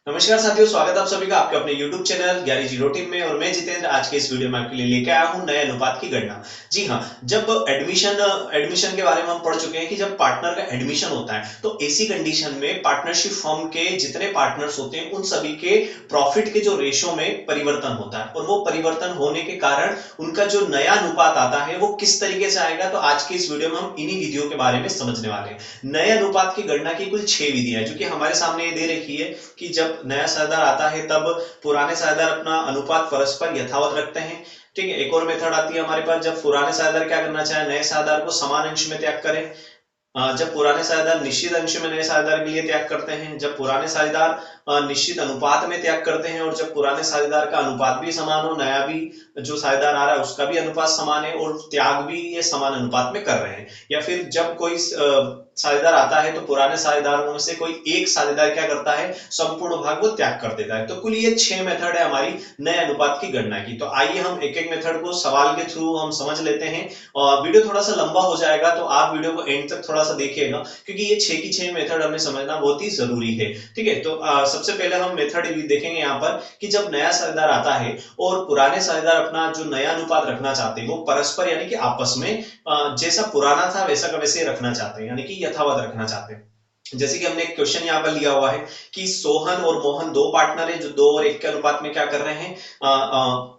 नमस्कार साथियों, स्वागत है आप सभी का आपके अपने YouTube चैनल ज्ञानी जीरो टीम में। और मैं जितेंद्र आज के इस वीडियो में आपके लिए लेके आया हूं नए अनुपात की गणना। जी हाँ, जब एडमिशन के बारे में हम पढ़ चुके हैं कि जब पार्टनर का एडमिशन होता है तो ऐसी कंडीशन में पार्टनरशिप फर्म के जितने पार्टनर्स होते हैं उन सभी के प्रॉफिट के जो रेशो में परिवर्तन होता है, और वो परिवर्तन होने के कारण उनका जो नया अनुपात आता है वो किस तरीके से आएगा, तो आज के इस वीडियो में हम इन्हीं विधियों के बारे में समझने वाले हैं। नए अनुपात की गणना की कुल 6 विधियां जो कि हमारे सामने ये दे रखी है कि जब नया साझेदार आता है तब पुराने साझेदार अपना अनुपात परस्पर यथावत रखते हैं। ठीक है, एक और मेथड आती है हमारे पास, जब पुराने साझेदार क्या करना चाहे, नए साझेदार को समान अंश में त्याग करें। जब पुराने साझेदार निश्चित अंश में नए साझेदार के लिए त्याग करते हैं, जब पुराने साझेदार निश्चित अनुपात में त्याग करते हैं, और जब पुराने साझेदार का अनुपात भी समान हो, नया भी जो साझेदार आ रहा है उसका भी अनुपात समान है और त्याग भी ये समान अनुपात में कर रहे हैं। या फिर जब कोई साझेदार आता है तो पुराने साझेदारों में से कोई एक साझेदार क्या करता है, संपूर्ण भाग वो त्याग कर देता है। तो कुल ये 6 मेथड है हमारी नए अनुपात की गणना की। तो आइए हम एक एक मेथड को सवाल के थ्रू हम समझ लेते हैं। और वीडियो थोड़ा सा लंबा हो जाएगा तो आप वीडियो को एंड तक थोड़ा सा देखिएगा, क्योंकि ये 6 की 6 मेथड हमें समझना बहुत ही जरूरी है। ठीक है, तो सबसे पहले हम मेथड देखेंगे यहाँ पर कि जब नया साझेदार आता है और पुराने साझेदार अपना जो नया अनुपात रखना चाहते हैं वो परस्पर यानी कि आपस में जैसा पुराना था वैसा का वैसे रखना चाहते हैं, यानी कि यथावत रखना चाहते हैं। जैसे कि हमने एक क्वेश्चन यहाँ पर लिया हुआ है कि सोहन और मोहन दो पार्टनर है जो 2 और 1 के अनुपात में क्या कर रहे हैं,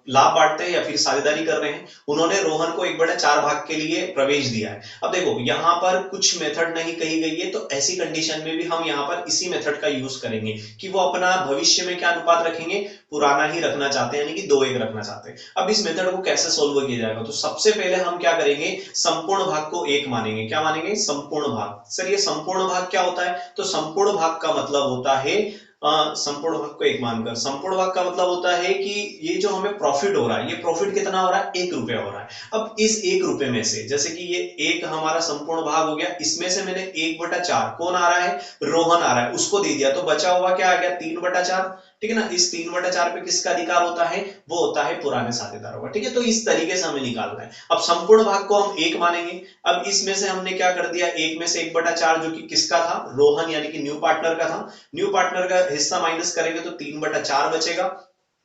लाभ बांटते हैं या फिर साझेदारी कर रहे हैं। उन्होंने रोहन को 1/4 भाग के लिए प्रवेश दिया है। अब देखो यहाँ पर कुछ मेथड नहीं कही गई है, तो ऐसी कंडीशन में भी हम यहाँ पर इसी मेथड का यूज करेंगे कि वो अपना भविष्य में क्या अनुपात रखेंगे, पुराना ही रखना चाहते हैं, यानी कि 2:1 रखना चाहते हैं। अब इस मेथड को कैसे सोल्व किया जाएगा, तो सबसे पहले हम क्या करेंगे, संपूर्ण भाग को 1 मानेंगे। क्या मानेंगे, संपूर्ण भाग। सर ये संपूर्ण भाग क्या होता है, तो संपूर्ण भाग का मतलब होता है संपूर्ण भाग को 1 मानकर, संपूर्ण भाग का मतलब होता है कि ये जो हमें प्रॉफिट हो रहा है, ये प्रॉफिट कितना हो रहा है, 1 रुपया हो रहा है। अब इस 1 रुपए में से, जैसे कि ये एक हमारा संपूर्ण भाग हो गया, इसमें से मैंने 1/4 कौन आ रहा है, रोहन आ रहा है, उसको दे दिया, तो बचा हुआ क्या आ गया, 3/4। ठीक है ना, इस 3/4 पे किसका अधिकार होता है, वो होता है पुराने साझेदारों का। ठीक है, तो इस तरीके से हमें निकालना है। अब संपूर्ण भाग को हम 1 मानेंगे। अब इसमें से हमने क्या कर दिया, 1 में से 1/4 जो कि किसका था, रोहन यानी कि न्यू पार्टनर का था, न्यू पार्टनर का हिस्सा माइनस करेंगे तो 3/4 बचेगा।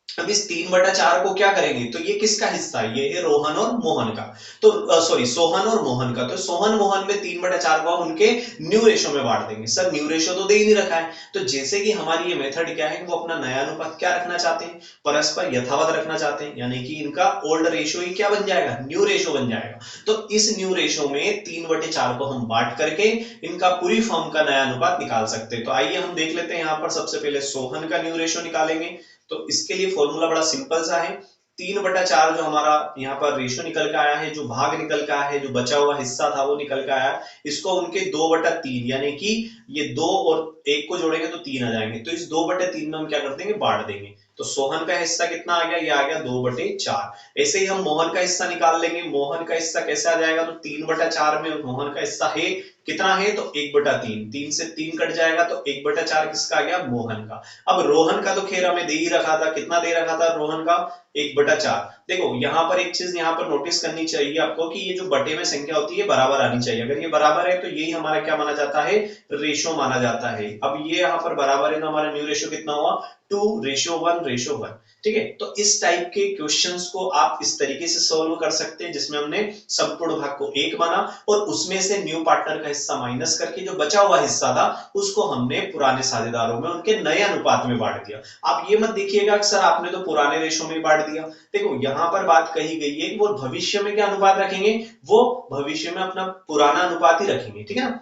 अब इस 3/4 को क्या करेंगे, तो ये किसका हिस्सा है, ये है रोहन और मोहन का, तो सॉरी सोहन और मोहन का। तो सोहन मोहन में 3/4 को हम उनके न्यू रेशो में बांट देंगे। सर न्यू रेशो तो दे ही नहीं रखा है, तो जैसे कि हमारी ये मेथड क्या है कि वो अपना नया अनुपात क्या रखना चाहते हैं, परस्पर यथावत रखना चाहते हैं, यानी कि इनका ओल्ड रेशो ही क्या बन जाएगा, न्यू रेशो बन जाएगा। तो इस न्यू रेशो में 3/4 को हम बांट करके इनका पूरी फर्म का नया अनुपात निकाल सकते हैं। तो आइए हम देख लेते हैं, यहाँ पर सबसे पहले सोहन का न्यू रेशो निकालेंगे। तो इसके लिए फॉर्मूला बड़ा सिंपल सा है, 3/4 जो हमारा यहाँ पर रेशो निकल के आया है, जो भाग निकल के आया है, जो बचा हुआ हिस्सा था वो निकल के आया, इसको उनके 2/3 यानी कि ये 2 और 1 को जोड़ेंगे तो 3 आ जाएंगे, तो इस 2/3 में हम क्या कर देंगे, बांट देंगे। तो सोहन का हिस्सा कितना आ गया, ये आ गया 2/4। ऐसे ही हम मोहन का हिस्सा निकाल लेंगे। मोहन का हिस्सा कैसे आ जाएगा, तो 3/4 में मोहन का हिस्सा है कितना है, तो 1/3, 3 से 3 कट जाएगा तो 1/4 किसका आ गया, मोहन का। अब रोहन का तो खैर हमें दे ही रखा था, कितना दे रखा था रोहन का, 1/4। देखो यहाँ पर एक चीज यहाँ पर नोटिस करनी चाहिए आपको कि ये जो बटे में संख्या होती है बराबर आनी चाहिए। अगर ये बराबर है तो यही हमारा क्या माना जाता है, रेशो माना जाता है। अब ये यहाँ पर बराबर है तो हमारा न्यू रेशो कितना हुआ, 2:1:1। ठीक है, तो इस टाइप के क्वेश्चंस को आप इस तरीके से सॉल्व कर सकते हैं, जिसमें हमने संपूर्ण भाग को 1 माना और उसमें से न्यू पार्टनर का हिस्सा माइनस करके जो बचा हुआ हिस्सा था उसको हमने पुराने साझेदारों में उनके नए अनुपात में बांट दिया। आप ये मत देखिएगा कि सर आपने तो पुराने रेशो में बांट दिया। देखो यहाँ पर बात कही गई है कि वो भविष्य में क्या अनुपात रखेंगे, वो भविष्य में अपना पुराना अनुपात ही रखेंगे। ठीक है ना,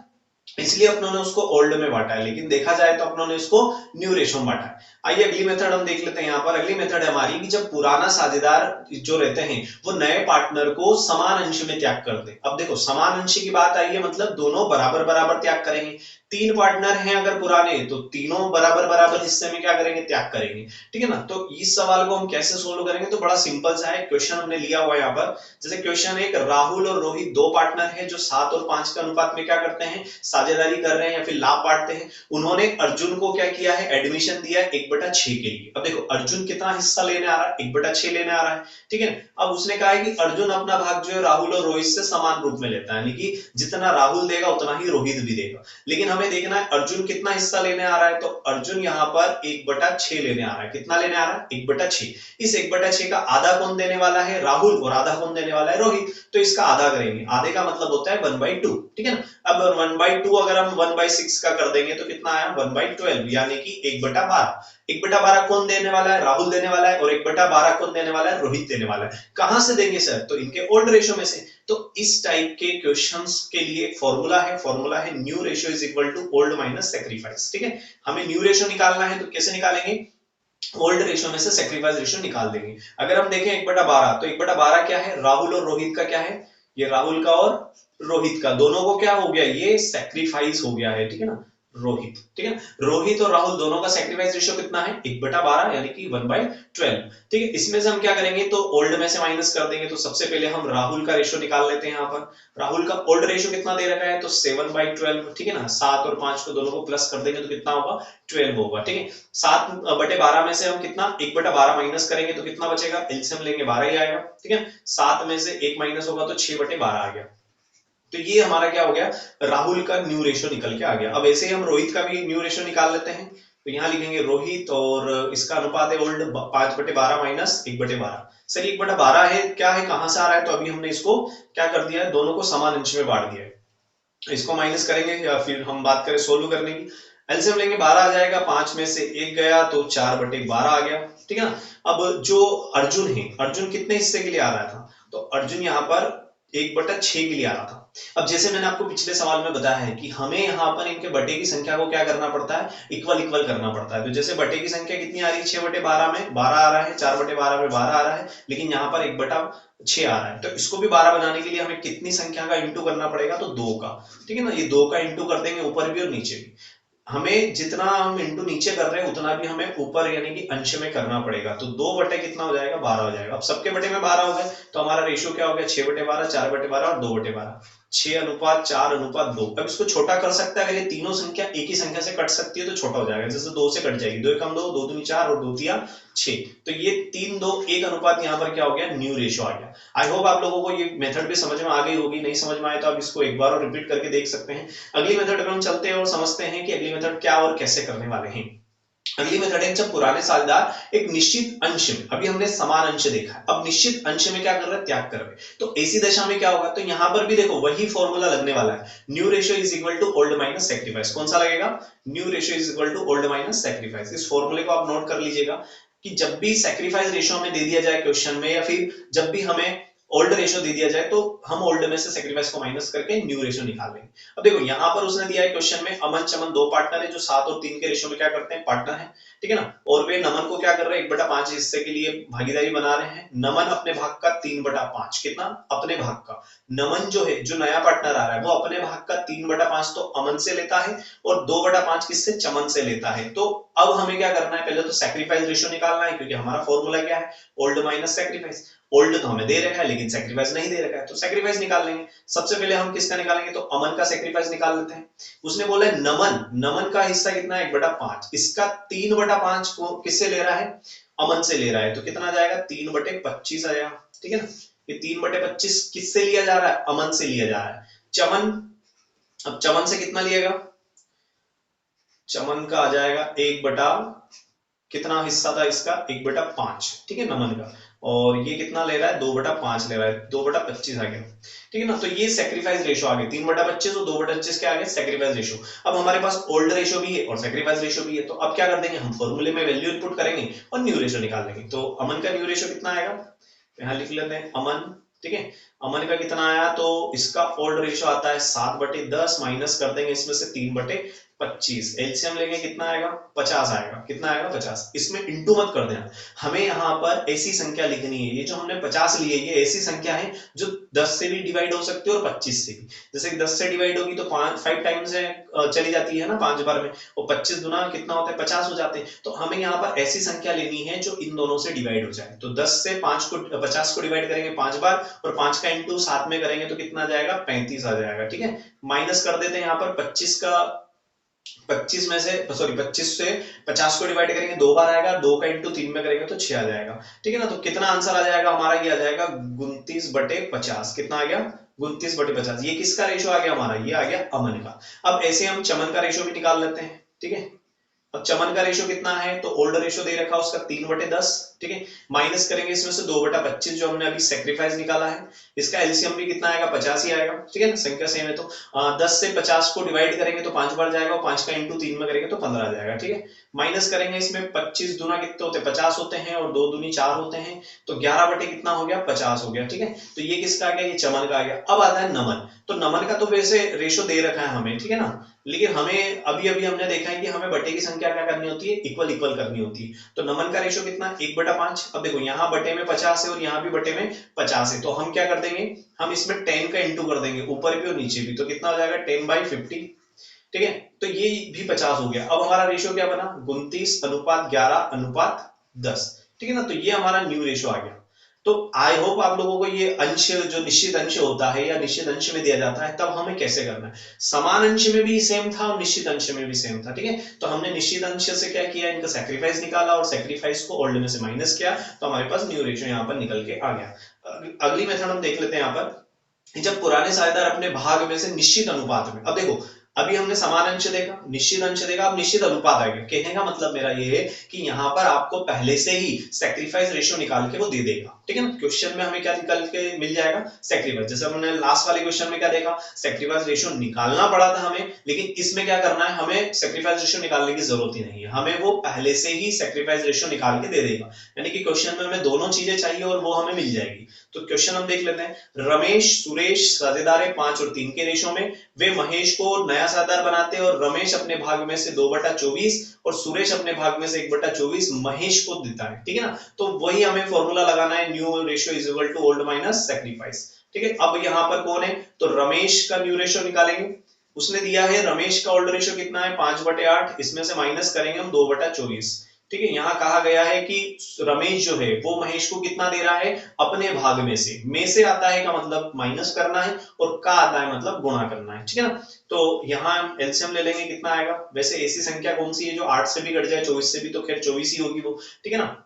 इसलिए अपनों ने उसको ओल्ड में बांटा है, लेकिन देखा जाए तो अपनों ने इसको न्यू रेशो में बांटा है। आइए अगली मेथड हम देख लेते हैं। यहाँ पर अगली मेथड है हमारी कि जब पुराना साझेदार जो रहते हैं वो नए पार्टनर को समान अंश में त्याग कर दे। अब देखो समान अंश की बात आई है, मतलब दोनों बराबर बराबर त्याग करेंगे। 3 पार्टनर हैं अगर पुराने, तो तीनों बराबर बराबर हिस्से में क्या करेंगे, त्याग करेंगे। ठीक है ना, तो इस सवाल को हम कैसे सोल्व करेंगे, तो बड़ा सिंपल सा है। क्वेश्चन हमने लिया हुआ है यहाँ पर, जैसे क्वेश्चन एक, राहुल और रोहित 2 पार्टनर है जो 7 और 5 के अनुपात में क्या करते हैं, साझेदारी कर रहे हैं या फिर लाभ बांटते हैं, उन्होंने अर्जुन को क्या किया है, एडमिशन दिया है 1/6 के लिए। अब देखो अर्जुन कितना हिस्सा लेने आ रहा है, 1/6 लेने आ रहा है, ठीक है। अब उसने कहा है कि अर्जुन अपना भाग जो है राहुल और रोहित से समान रूप में लेता है, यानी कि जितना राहुल देगा उतना ही रोहित भी देगा। लेकिन हमें देखना है अर्जुन कितना हिस्सा लेने आ रहा है, तो अर्जुन यहाँ पर 1/6 लेने आ रहा है। कितना लेने आ रहा है, 1/6। इस 1/6 का आधा कौन देने वाला है, राहुल, और आधा कौन देने वाला है, रोहित। तो इसका आधा करेंगे, आधे का मतलब होता है 1/2, ठीक है ना। अब 1/2 अगर हम 1/6 का कर देंगे तो कितना आया, 1/12, यानी कि 1/12। 1/12 कौन देने वाला है, राहुल देने वाला है, और 1/12 कौन देने वाला है, रोहित देने वाला है। कहां से देंगे सर, तो इनके ओल्ड रेशियो में से। तो इस टाइप के क्वेश्चंस के लिए एक फॉर्मूला है new ratio is equal to old minus sacrifice, ठीक है। हमें न्यू रेशियो निकालना है तो कैसे निकालेंगे, ओल्ड रेशियो में से सेक्रीफाइस रेशियो निकाल देंगे। अगर हम देखें 1/12, तो 1/12 क्या है, राहुल और रोहित का क्या है, ये राहुल का और रोहित का दोनों को क्या हो गया, ये सेक्रीफाइस हो गया है, ठीक है ना, रोहित, ठीक है। रोहित और राहुल दोनों का सेक्रीफाइस रेशियो कितना है, 1/12, यानी कि 1/12, ठीक है। इसमें से हम क्या करेंगे, तो ओल्ड में से माइनस कर देंगे। तो सबसे पहले हम राहुल का रेशियो निकाल लेते हैं। यहाँ पर राहुल का ओल्ड रेशियो कितना दे रखा है, तो 7/12, ठीक है ना। 7 और 5 को दोनों को प्लस कर देंगे तो कितना होगा, 12 होगा, ठीक है। 7/12 में से हम कितना 1/12 माइनस करेंगे तो कितना बचेगा, एलसीएम लेंगे 12 ही आएगा, ठीक है। 7 में से 1 माइनस होगा तो 6/12 आ गया। तो ये हमारा क्या हो गया, राहुल का न्यू रेशियो निकल के आ गया। अब ऐसे ही हम रोहित का भी न्यू रेशियो निकाल लेते हैं। तो यहाँ लिखेंगे रोहित, और इसका अनुपात है ओल्ड 5/12 माइनस 1/12। सर 1/12 है, क्या है, कहां से आ रहा है, तो अभी हमने इसको क्या कर दिया है, दोनों को समान अंश में बांट दिया है। इसको माइनस करेंगे या फिर हम बात करें सोल्व करने की, एलसीएम लेंगे 12 आ जाएगा, 5 में से 1 गया तो 4/12 आ गया, ठीक है ना। अब जो अर्जुन है, अर्जुन कितने हिस्से के लिए आ रहा था, तो अर्जुन यहाँ पर 1/6 के लिए आ रहा था। अब जैसे मैंने आपको पिछले सवाल में बताया है कि हमें यहाँ पर इनके बटे की संख्या को क्या करना पड़ता है, इक्वल इक्वल करना पड़ता है। तो जैसे बटे की संख्या कितनी आ रही है, 6/12 में 12 आ रहा है, 4/12 में 12 आ रहा है, लेकिन यहाँ पर 1/6 आ रहा है। तो इसको भी 12 बनाने के लिए हमें कितनी संख्या का इंटू करना पड़ेगा, तो 2 का, ठीक है ना। ये 2 का इंटू कर देंगे ऊपर भी और नीचे भी। हमें जितना हम इंटू नीचे कर रहे हैं उतना भी हमें ऊपर यानी कि अंश में करना पड़ेगा। तो 2 बटे कितना हो जाएगा, 12 हो जाएगा। अब सबके बटे में 12 हो गए तो हमारा रेशियो क्या हो गया, 6/12, 4/12 और 2/12, 6:4:2। अब इसको छोटा कर सकते हैं, अगर ये तीनों संख्या एक ही संख्या से कट सकती है तो छोटा हो जाएगा। जैसे 2 से कट जाएगी, 2 कम 2, 2 दूनी 4 और 2 तिया 6। तो ये 3:2:1 अनुपात यहाँ पर क्या हो गया, न्यू रेशियो आ गया। आई होप आप लोगों को ये मेथड भी समझ में आ गई होगी। नहीं समझ में आए तो आप इसको एक बार और रिपीट करके देख सकते हैं। अगली मेथड पे हम चलते हैं और समझते हैं कि अगली मेथड क्या और कैसे करने वाले हैं। अगली मेथड है जब पुराने साझेदार एक निश्चित अंश में, अभी हमने समान अंश देखा है, अब निश्चित अंश में क्या कर रहे हैं, त्याग कर रहे हैं। तो ऐसी दशा में क्या होगा, तो यहां पर भी देखो वही फॉर्मूला लगने वाला है, new ratio is equal to old minus sacrifice. कौन सा लगेगा, new ratio is equal to old minus sacrifice. इस फॉर्मूले को आप नोट कर लीजिएगा कि जब भी सेक्रीफाइस रेशियो हमें दे दिया जाए क्वेश्चन में, या फिर जब भी हमें ओल्ड रेशियो दे दिया जाए, तो हम ओल्ड में से सेक्रीफाइस को माइनस करके न्यू रेशियो निकाल लेंगे। अब देखो यहां पर उसने दिया है क्वेश्चन में, अमन चमन 2 पार्टनर है जो 7 और 3 के रेशियो में क्या करते हैं, पार्टनर है, ठीक है ना। और वे नमन को क्या कर रहे हैं, 1/5 हिस्से के लिए भागीदारी बना रहे हैं। नमन अपने भाग का 3/5, कितना, अपने भाग का। नमन जो है, जो नया पार्टनर आ रहा है, वो अपने भाग का 3/5 तो अमन से लेता है और 2/5 किससे, चमन से लेता है। तो अब हमें क्या करना है, पहले तो सेक्रीफाइस रेशियो निकालना है, क्योंकि हमारा फॉर्मूला क्या है, ओल्ड माइनस सेक्रीफाइस। ओल्ड तो हमें दे रखा है लेकिन सेक्रीफाइस नहीं दे रखा है, तो सेक्रीफाइस निकाल लेंगे। सबसे पहले हम किसका निकालेंगे, तो अमन का सेक्रीफाइस निकाल लेते हैं। उसने बोला है नमन, नमन का हिस्सा कितना है, 1/5। इसका 3/5 को किससे ले रहा है, अमन से ले रहा है, तो कितना जाएगा, 3/25 आएगा, ठीक है ना। ये 3/25 किससे लिया जा रहा है, अमन से लिया जा रहा है। चमन, अब चमन से कितना लिएगा, चमन का आ जाएगा 1 कितना हिस्सा था इसका, 1/5, ठीक है, नमन का। और ये कितना ले रहा है, 2/5 ले रहा है, 2/25 आ गया, ठीक है ना। तो ये सेक्रीफाइस रेशियो आ गई, 3/25 और 2/25 के आगे सेक्रीफाइस रेशियो। अब हमारे पास ओल्ड रेशियो भी है और सेक्रीफाइस रेशियो भी है, तो अब क्या कर देंगे, हम फॉर्मूले में वैल्यू इनपुट करेंगे और न्यू रेशियो निकाल लेंगे। तो अमन का न्यू रेशियो कितना आएगा, यहाँ लिख लेते हैं अमन, ठीक है। अमन का कितना आया, तो इसका ओल्ड रेशियो आता है 7/10, माइनस कर देंगे इसमें से 3/25, 25, एलसीएम लेंगे कितना आएगा 50 आएगा, कितना आएगा 50। इसमें इंटू मत कर देना, हमें यहाँ पर ऐसी संख्या लिखनी है, ये जो हमने 50 ली है ये ऐसी संख्या है जो 10 से भी डिवाइड हो सकती है और 25 से भी। जैसे कि 10 से डिवाइड होगी तो 5 टाइम से चली जाती है ना 5 बार में, और 25 गुना कितना होता है 50 हो जाते हैं। तो हमें यहाँ पर ऐसी संख्या लेनी है जो इन दोनों से डिवाइड हो जाए। तो 10 से 50 को डिवाइड करेंगे 5 बार और 5 का इंटू साथ में करेंगे तो कितना जाएगा 35 आ जाएगा। ठीक है, माइनस कर देते हैं यहाँ पर 25 में से सॉरी 25 से 50 को डिवाइड करेंगे 2 बार आएगा, 2 का इंटू 3 में करेंगे तो 6 आ जाएगा। ठीक है ना, तो कितना आंसर आ जाएगा हमारा, ये आ जाएगा 29/50। कितना आ गया 29/50। ये किसका रेशो आ गया हमारा, ये आ गया अमन का। अब ऐसे हम चमन का रेशो भी निकाल लेते हैं। ठीक है, अब चमन का रेशो कितना है, तो ओल्ड रेशो दे रखा उसका 3/10। ठीक है, माइनस करेंगे इसमें से 2/25 जो हमने अभी सेक्रीफाइस निकाला है, इसका एलसीएम भी कितना आएगा 50 ही आएगा। ठीक है ना, संख्या सेम है तो 10 से 50 को डिवाइड करेंगे तो 5 बार जाएगा, और 5 का इंटू 3 में करेंगे तो 15 आ जाएगा। ठीक है, माइनस करेंगे इसमें 25 दूना कितने होते हैं 50 होते हैं, और 2 दूनी 4 होते हैं, तो 11 बटे कितना हो गया 50 हो गया। ठीक है, तो ये किसका आ गया, ये चमन का आ गया। अब आता है नमन। तो नमन का तो वैसे रेशो दे रखा है हमें, ठीक है ना, लेकिन हमें अभी अभी हमने देखा है कि हमें बटे की संख्या क्या करनी होती है, इक्वल इक्वल करनी होती है। तो नमन का रेशो कितना 1/5। अब देखो यहाँ बटे में 50 है और यहाँ भी बटे में 50 है, तो हम क्या कर देंगे, हम इसमें 10 का इंटू कर देंगे ऊपर भी और नीचे भी, तो कितना हो जाएगा 10/50। ठीक है, तो ये भी 50 हो गया। अब हमारा रेशो क्या बना 29:11:10। ठीक है ना, तो ये हमारा न्यू रेशो आ गया। तो आई होप आप लोगों को ये अंश जो निश्चित अंश होता है या निश्चित अंश में दिया जाता है तब हमें कैसे करना है, समान अंश में भी सेम था और निश्चित अंश में भी सेम था। ठीक है, तो हमने निश्चित अंश से क्या किया, इनका सैक्रिफाइस निकाला और सैक्रिफाइस को ओल्ड में से माइनस किया, तो हमारे पास न्यू रेशो यहाँ पर निकल के आ गया। अगली मेथड हम देख लेते हैं यहाँ पर, जब पुराने साझेदार अपने भाग में से निश्चित अनुपात में, अब देखो अभी हमने समान अंश देखा, निश्चित अंश देखा, अब निश्चित अनुपात आएगा। कहने का मतलब मेरा ये है कि यहाँ पर आपको पहले से ही सैक्रिफाइस रेशियो निकाल के वो दे देगा। ठीक है ना, क्वेश्चन में हमें क्या निकाल के मिल जाएगा सैक्रिफाइस। जैसे हमने लास्ट वाले क्वेश्चन में क्या देखा, सैक्रिफाइस रेशियो निकालना पड़ा था हमें, लेकिन इसमें क्या करना है, हमें सैक्रिफाइस रेशियो निकालने की जरूरत ही नहीं है, हमें वो पहले से ही सैक्रिफाइस रेशियो निकाल के दे देगा। यानी कि क्वेश्चन में हमें दोनों चीजें चाहिए और वो हमें मिल जाएगी। तो क्वेश्चन हम देख लेते हैं, रमेश सुरेश साझेदार है 5 और 3 के रेशो में, वे महेश को नया साझेदार बनाते हैं और रमेश अपने भाग में से 2/24 और सुरेश अपने भाग में से 1/24 महेश को देता है। ठीक है ना, तो वही हमें फॉर्मूला लगाना है, new ratio is equal to old minus sacrifice. ठीक है, अब यहाँ पर कौन है, तो रमेश का न्यू रेशियो निकालेंगे। उसने दिया है रमेश का ओल्ड रेशियो कितना है 5/8, इसमें से माइनस करेंगे हम 2/24। ठीक है, यहाँ कहा गया है कि रमेश जो है वो महेश को कितना दे रहा है, अपने भाग में से आता है का मतलब माइनस करना है और का आता है मतलब गुणा करना है। ठीक है ना, तो यहाँ हम एलसीएम ले लेंगे, कितना आएगा, वैसे ऐसी संख्या कौन सी है जो 8 से भी कट जाए 24 से भी, तो खैर 24 ही होगी वो। ठीक है ना,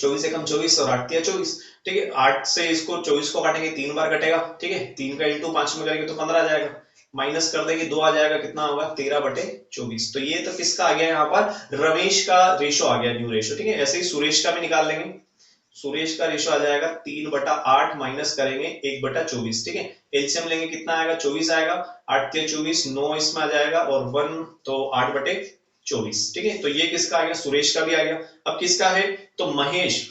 24 एकम 24 और 8 24। ठीक है, 8 से इसको 24 को काटेंगे 3 बार कटेगा। ठीक है, 3 का इंटू 5 में करेंगे तो 15 आ जाएगा, माइनस कर देंगे 2 आ जाएगा, कितना होगा 13/24। तो ये तो किसका आ गया यहाँ पर, रमेश का रेशो आ गया, न्यू रेशो। ठीक है, ऐसे ही सुरेश का भी निकाल लेंगे, सुरेश का रेशो आ जाएगा 3/8 माइनस करेंगे 1/24। ठीक है, एलसीएम लेंगे कितना आएगा 24 आएगा, 8 के 24 9 इसमें आ जाएगा और 1 तो 8/24। ठीक है, तो ये किसका आ गया, सुरेश का भी आ गया। अब किसका है, तो महेश,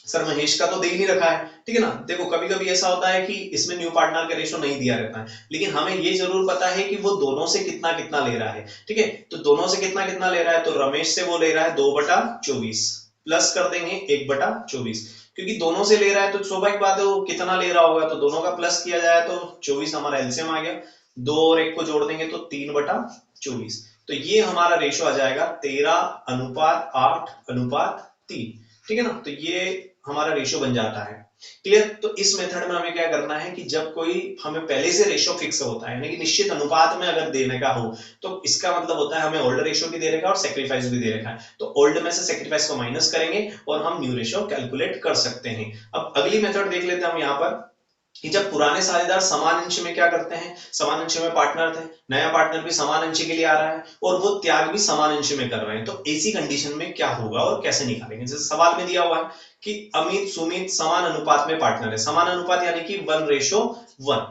सर महेश का तो दे ही नहीं रखा है। ठीक है ना, देखो कभी कभी ऐसा होता है कि इसमें न्यू पार्टनर का रेशो नहीं दिया रहता है, लेकिन हमें ये जरूर पता है कि वो दोनों से कितना कितना ले रहा है। ठीक है, तो दोनों से कितना कितना ले रहा है, तो रमेश से वो ले रहा है 2/24 प्लस कर देंगे 1/24, क्योंकि दोनों से ले रहा है तो स्वाभाविक बात है वो कितना ले रहा होगा, तो दोनों का प्लस किया जाए तो 24 हमारा एलसीएम आ गया, 2 और 1 को जोड़ देंगे तो 3/24। तो ये हमारा रेशो आ जाएगा 13:8:3। ठीक है ना, तो ये हमारा रेशियो बन जाता है। क्लियर, तो इस मेथड में हमें क्या करना है कि जब कोई हमें पहले से रेशियो फिक्स होता है, यानी कि निश्चित अनुपात में अगर देने का हो, तो इसका मतलब होता है हमें ओल्ड रेशियो भी दे रखा है और सेक्रीफाइस भी दे रखा है, तो ओल्ड में से सेक्रीफाइस को माइनस करेंगे और हम न्यू रेशियो कैलकुलेट कर सकते हैं। अब अगली मेथड देख लेते हैं हम यहाँ पर, कि जब पुराने साझेदार समान अंश में क्या करते हैं, समान अंश में पार्टनर थे, नया पार्टनर भी समान अंश के लिए आ रहा है और वो त्याग भी समान अंश में कर रहे हैं, तो ऐसी कंडीशन में क्या होगा और कैसे निकालेंगे। जैसे सवाल में दिया हुआ है कि अमित सुमित समान अनुपात में पार्टनर है, समान अनुपात यानी कि 1:1,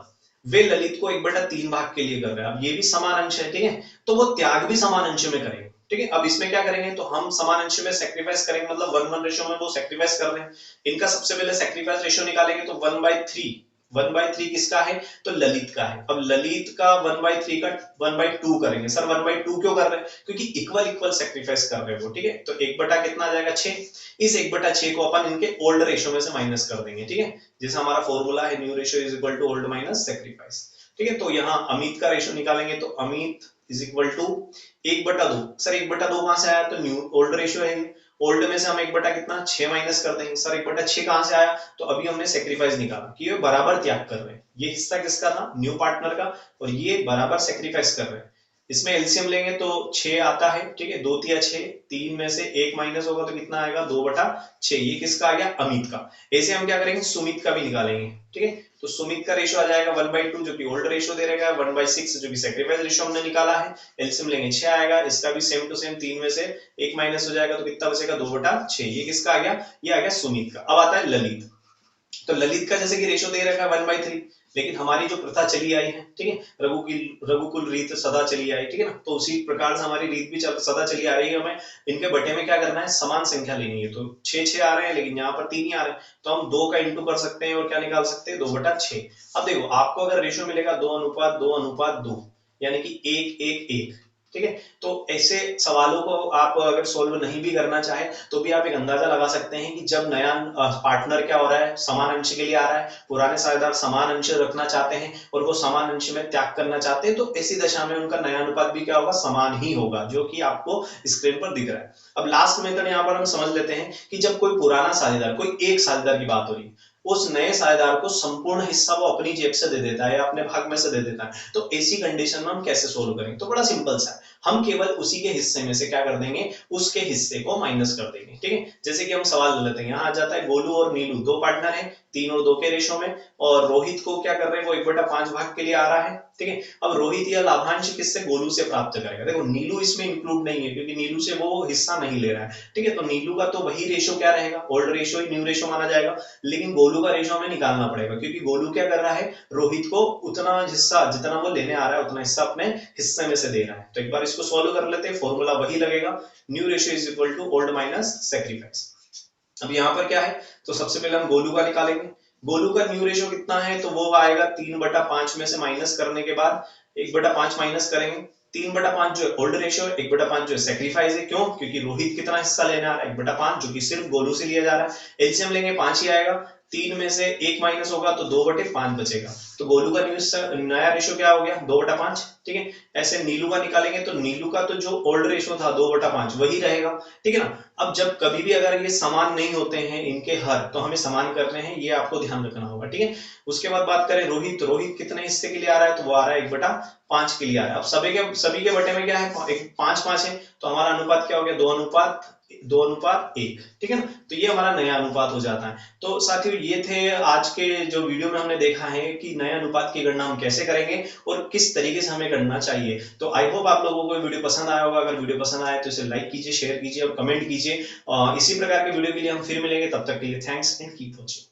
वे ललित को 1/3 भाग के लिए कर रहे हैं, अब ये भी समान अंश है। ठीक है, तो वो त्याग भी समान अंश में करेंगे। ठीक है, अब इसमें क्या करेंगे, तो हम समान अंश में सेक्रीफाइस करेंगे, मतलब 1:1 रेशियो में वो सेक्रीफाइस कर रहे हैं। इनका सबसे पहले सेक्रीफाइस रेशियो निकालेंगे तो 1/3 1/3 किसका है? तो ललित का है। अब ललित का 1/3 का 1/2 करेंगे। सर 1/2 क्यों कर रहे हैं? क्योंकि इक्वल इक्वल सेक्रीफाइस कर रहे हो, ठीक है। तो 1 बटा कितना आ जाएगा? 6। इस 1/6 को अपन इनके ओल्ड रेशियो में से माइनस कर देंगे, ठीक है। जैसे हमारा फॉर्मूला है new ratio is equal to old minus sacrifice, ठीक है। तो यहाँ अमित का रेशियो निकालेंगे तो Amit is equal to 1/2। Sir 1/2 कहां से आया? तो न्यू ओल्ड रेशियो है, ओल्ड में से हम 1 बटा कितना 6 माइनस कर देंगे। सर 1/6 कहां से आया? तो अभी हमने सेक्रीफाइस निकाला कि ये बराबर त्याग कर रहे हैं। ये हिस्सा किसका था? न्यू पार्टनर का, और ये बराबर सेक्रीफाइस कर रहे हैं। इसमें एलसीएम लेंगे तो 6 आता है, ठीक है। 2 तिया 6, 3 में से 1 माइनस होगा तो कितना आएगा? 2/6। ये किसका आ गया? अमित का। ऐसे हम क्या करेंगे? सुमित का भी निकालेंगे, ठीक है। तो सुमित का रेशियो आ जाएगा 1/2 जो कि ओल्ड रेशियो दे रहेगा, 1/6 जो कि सेक्रीफाइस रेशियो हमने निकाला है। एलसीएम लेंगे 6 आएगा, इसका भी सेम टू सेम 3 में से 1 माइनस हो जाएगा तो कितना बचेगा? 2/6। ये किसका आ गया? ये आ गया सुमित का। अब आता है ललित। तो ललित का जैसे कि रेशियो दे रखा है 1/3, लेकिन हमारी जो प्रथा चली आई है, ठीक है, रघुकुल रीत सदा चली आई, ठीक है ना। तो उसी प्रकार से हमारी रीत भी सदा चली आ रही है। हमें इनके बटे में क्या करना है? समान संख्या लेनी है। तो 6 आ रहे हैं, लेकिन यहाँ पर 3 ही आ रहे हैं, तो हम 2 का इंटू कर सकते हैं और क्या निकाल सकते हैं? 2/6। अब देखो आपको अगर रेशियो मिलेगा 2:2:2, यानी कि 1:1:1, ठीक है। तो ऐसे सवालों को आप अगर सोल्व नहीं भी करना चाहे तो भी आप एक अंदाजा लगा सकते हैं कि जब नया पार्टनर क्या हो रहा है? समान अंश के लिए आ रहा है, पुराने साझेदार समान अंश रखना चाहते हैं और वो समान अंश में त्याग करना चाहते हैं, तो ऐसी दशा में उनका नया अनुपात भी क्या होगा? समान ही होगा, जो कि आपको स्क्रीन पर दिख रहा है। अब लास्ट मेथड यहाँ पर हम समझ लेते हैं कि जब कोई पुराना साझेदार, कोई एक साझेदार की बात हो रही है, उस नए साझेदार को संपूर्ण हिस्सा वो अपनी जेब से दे देता है या अपने भाग में से दे देता है, तो ऐसी कंडीशन में हम कैसे सोल्व करेंगे? तो बड़ा सिंपल सा है, हम केवल उसी के हिस्से में से क्या कर देंगे? उसके हिस्से को माइनस कर देंगे, ठीक है। जैसे कि हम सवाल ले लेते हैं, यहाँ आ जाता है गोलू और नीलू दो पार्टनर हैं, 3 और 2 के रेशो में, और रोहित को क्या कर रहे हैं? वो 1/5 भाग के लिए आ रहा है, ठीक है। अब रोहित यह लाभांश किससे? गोलू से प्राप्त करेगा। देखो नीलू इसमें इंक्लूड नहीं है क्योंकि नीलू से वो हिस्सा नहीं ले रहा है, ठीक है। तो नीलू का तो वही रेशो क्या रहेगा? ओल्ड रेशो ही न्यू रेशो माना जाएगा, लेकिन गोलू का रेशो हमें निकालना पड़ेगा क्योंकि गोलू क्या कर रहा है? रोहित को उतना हिस्सा जितना वो लेने आ रहा है उतना हिस्सा अपने हिस्से में से दे रहा है। तो एक बार इसको सॉल्व कर लेते हैं, फॉर्मूला वही लगेगा, new ratio is equal to old minus sacrifice. अब यहाँ पर क्या है? तो सबसे पहले हम गोलू का निकालेंगे। गोलू का न्यू रेशियो कितना है? तो वो आएगा 3/5 में से माइनस करने के बाद 1/5 माइनस करेंगे। 3/5 जो है ओल्ड रेशियो है, 1/5 जो है सेक्रीफाइस है। क्यों? क्योंकि रोहित कितना हिस्सा लेने आ रहा है? 1/5, जो कि सिर्फ गोलू से लिया जा रहा है। एलसीएम लेंगे 5 ही आएगा, 3 में से 1 माइनस होगा तो 2/5 बचेगा। तो गोलू का नया रेशियो क्या हो गया? 2/5, ठीक है। ऐसे नीलू का निकालेंगे तो नीलू का तो जो ओल्ड रेशियो था 2/5 वही रहेगा, ठीक है ना। अब जब कभी भी अगर ये समान नहीं होते हैं इनके हर, तो हमें समान करने हैं, ये आपको ध्यान रखना होगा, ठीक है। उसके बाद बात करें रोहित, तो रोहित कितने हिस्से के लिए आ रहा है? तो वो आ रहा है 1/5 के लिए आ रहा है। अब सभी के बटे में क्या है? 5-5 है, तो हमारा अनुपात क्या हो गया? 2:1, ठीक है ना। तो ये हमारा नया अनुपात हो जाता है। तो साथियों ये थे आज के जो वीडियो में हमने देखा है कि नए अनुपात की गणना हम कैसे करेंगे और किस तरीके से हमें करना चाहिए। तो आई होप आप लोगों को वीडियो पसंद आया होगा। अगर वीडियो पसंद आए तो इसे लाइक कीजिए, शेयर कीजिए और कमेंट कीजिए। इसी प्रकार के वीडियो के लिए हम फिर मिलेंगे, तब तक के लिए थैंक्स एंड कीप वॉचिंग।